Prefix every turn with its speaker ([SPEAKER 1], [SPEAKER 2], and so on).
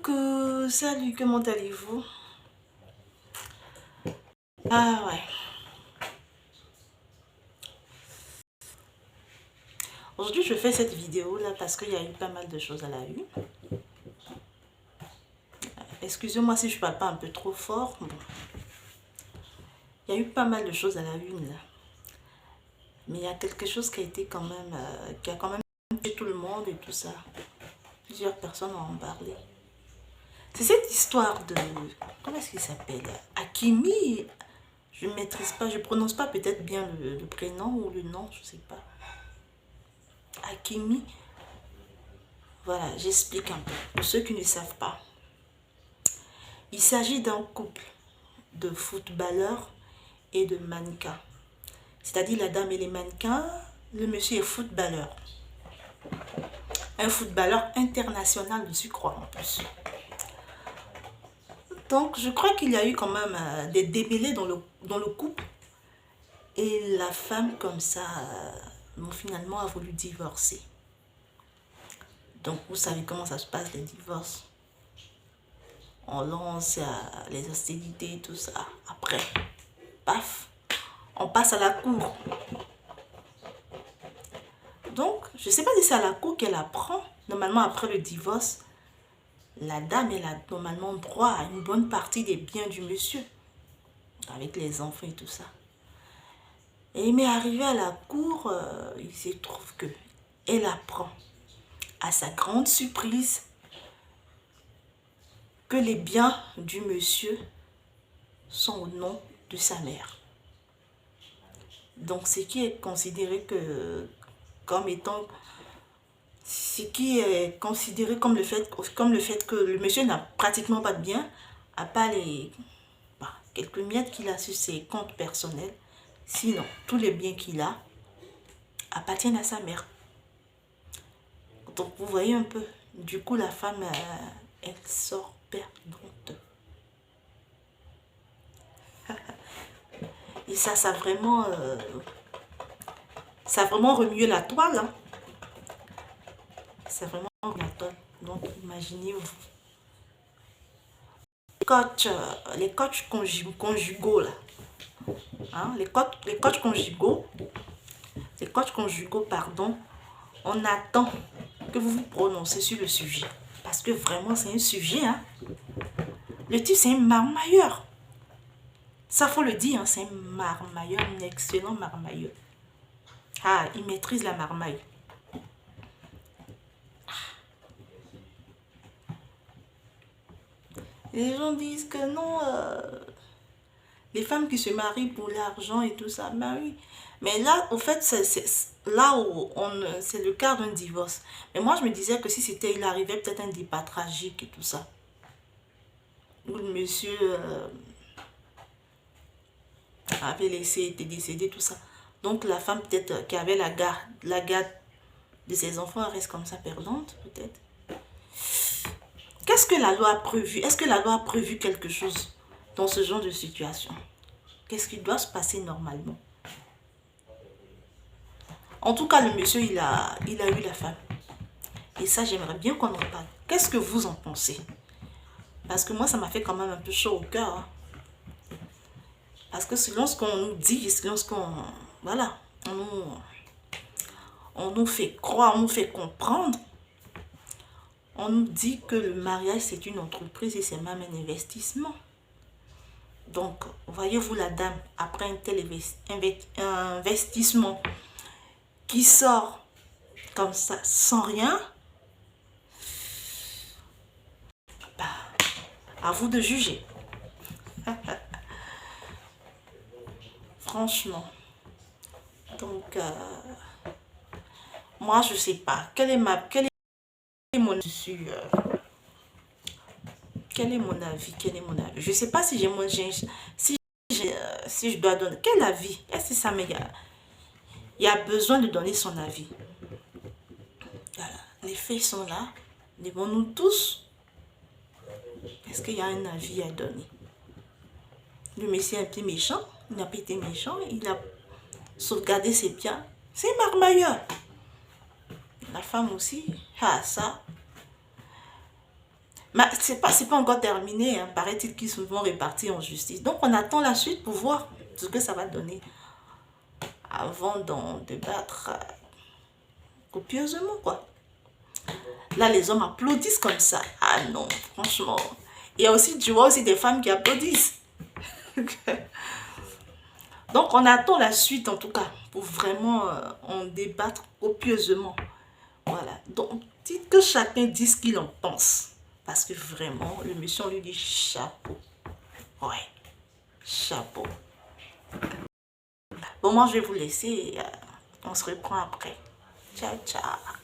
[SPEAKER 1] Coucou, salut, comment allez-vous? Ah ouais, aujourd'hui je fais cette vidéo là parce qu'il y a eu pas mal de choses à la une. Excusez-moi si je parle pas un peu trop fort. Bon, il y a eu pas mal de choses à la une là. Mais il y a quelque chose qui a été quand même, qui a quand même fait tout le monde et tout ça. Plusieurs personnes en ont parlé. C'est cette histoire de, comment est-ce qu'il s'appelle? Hakimi. Je ne maîtrise pas, je prononce pas peut-être bien le prénom ou le nom, je sais pas. Hakimi. Voilà, j'explique un peu. Pour ceux qui ne savent pas. Il s'agit d'un couple de footballeurs et de mannequins. C'est-à-dire la dame et les mannequins, le monsieur est footballeur. Un footballeur international de surcroît en plus. Donc je crois qu'il y a eu quand même des démêlés dans le couple. Et la femme comme ça, finalement a voulu divorcer. Donc vous savez comment ça se passe les divorces. On lance les hostilités et tout ça. Après, paf, on passe à la cour. Donc, je ne sais pas si c'est à la cour qu'elle apprend. Normalement, après le divorce, la dame, elle a normalement droit à une bonne partie des biens du monsieur. Avec les enfants et tout ça. Et il m'est arrivé à la cour, il se trouve que elle apprend, à sa grande surprise, que les biens du monsieur sont au nom de sa mère. Donc, ce qui est considéré comme étant... Ce qui est considéré comme le fait que le monsieur n'a pratiquement pas de biens, à part quelques miettes qu'il a sur ses comptes personnels. Sinon, tous les biens qu'il a appartiennent à sa mère. Donc, vous voyez un peu. Du coup, la femme, elle sort perdante. Et ça a vraiment remué la toile. Hein. C'est vraiment remué la toile. Donc, imaginez-vous. Les coachs conjugaux, là. Hein, les coachs conjugaux, pardon, on attend que vous vous prononcez sur le sujet. Parce que vraiment, c'est un sujet. Hein. Le type, c'est un marmailleur. Ça, faut le dire, hein, c'est un marmailleur, un excellent marmailleur. Ah, il maîtrise la marmaille. Les gens disent que non, les femmes qui se marient pour l'argent et tout ça, ben oui. Mais là, au fait, là où c'est le cas d'un divorce. Mais moi, je me disais que si c'était, il arrivait peut-être un départ tragique et tout ça. Où le monsieur avait était décédé, tout ça. Donc la femme peut-être qui avait la garde de ses enfants, elle reste comme ça perdante, peut-être. Qu'est-ce que la loi a prévu? Est-ce que la loi a prévu quelque chose dans ce genre de situation? Qu'est-ce qui doit se passer normalement? En tout cas, le monsieur, il a eu la femme. Et ça, j'aimerais bien qu'on en parle. Qu'est-ce que vous en pensez? Parce que moi, ça m'a fait quand même un peu chaud au cœur. Hein. Parce que selon ce qu'on nous dit, selon ce qu'on... Voilà, on nous fait croire, on nous fait comprendre. On nous dit que le mariage, c'est une entreprise et c'est même un investissement. Donc, voyez-vous la dame, après un tel investissement qui sort comme ça, sans rien, bah, à vous de juger. Franchement. Donc, moi, je sais pas. Quel est mon dessus quel est mon avis? Quel est mon avis? Je sais pas si j'ai mon si je dois donner. Quel avis? Est-ce que ça me il y a besoin de donner son avis? Voilà. Les faits sont là. Devant-nous tous. Est-ce qu'il y a un avis à donner? Le monsieur a été méchant. Il n'a pas été méchant. Il a sauvegardé ses biens. C'est marmailleur. La femme aussi. Ah, ça. Mais c'est pas encore terminé, hein. Paraît-il qu'ils se vont répartir en justice. Donc, on attend la suite pour voir ce que ça va donner avant d'en débattre copieusement, quoi. Là, les hommes applaudissent comme ça. Ah non, franchement. Il y a aussi, tu vois aussi des femmes qui applaudissent. Donc, on attend la suite, en tout cas, pour vraiment en débattre copieusement. Voilà. Donc, dites que chacun dise ce qu'il en pense. Parce que vraiment, le monsieur, on lui dit chapeau. Ouais, chapeau. Bon, moi, je vais vous laisser. On se reprend après. Ciao, ciao.